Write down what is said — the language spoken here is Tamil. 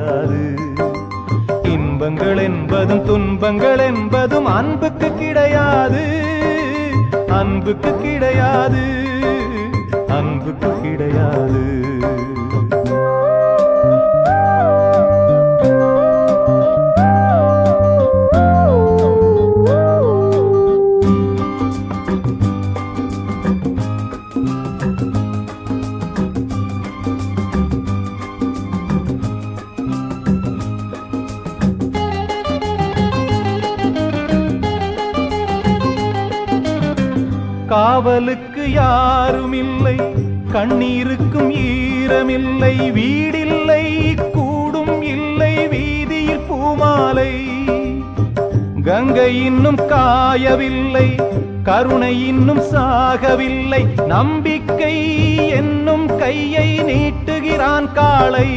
கிடையாது. இன்பங்கள் என்பதும் துன்பங்கள் என்பதும் அன்புக்கு கிடையாது, அன்புக்கு கிடையாது, அன்புக்கு கிடையாது. காவலுக்கு யாருமில்லை, கண்ணீருக்கும் ஈரமில்லை, வீடில்லை கூடும் இல்லை, வீதியில் பூமாலை. கங்கை இன்னும் காயவில்லை, கருணை இன்னும் சாகவில்லை, நம்பிக்கை என்னும் கையை நீட்டுகிறான் காளை.